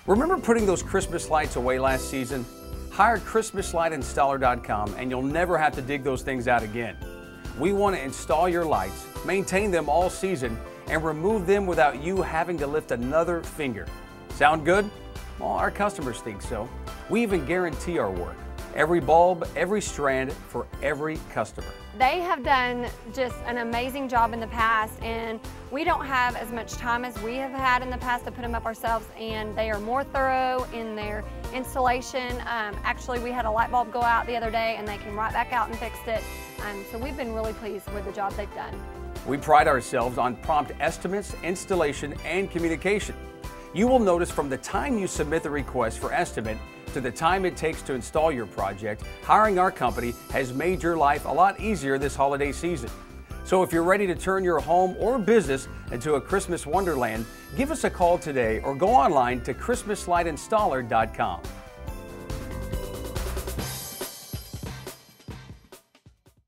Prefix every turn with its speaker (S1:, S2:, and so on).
S1: Remember putting those Christmas lights away last season? Hire ChristmasLightInstaller.com and you'll never have to dig those things out again. We want to install your lights, maintain them all season, and remove them without you having to lift another finger. Sound good? Well, our customers think so. We even guarantee our work. Every bulb, every strand, for every customer.
S2: They have done just an amazing job in the past, and we don't have as much time as we have had in the past to put them up ourselves, and they are more thorough in their installation. Actually, we had a light bulb go out the other day and they came right back out and fixed it. So we've been really pleased with the job they've done.
S1: We pride ourselves on prompt estimates, installation, and communication. You will notice from the time you submit the request for estimate to the time it takes to install your project, hiring our company has made your life a lot easier this holiday season. So if you're ready to turn your home or business into a Christmas wonderland, give us a call today or go online to ChristmasLightInstaller.com.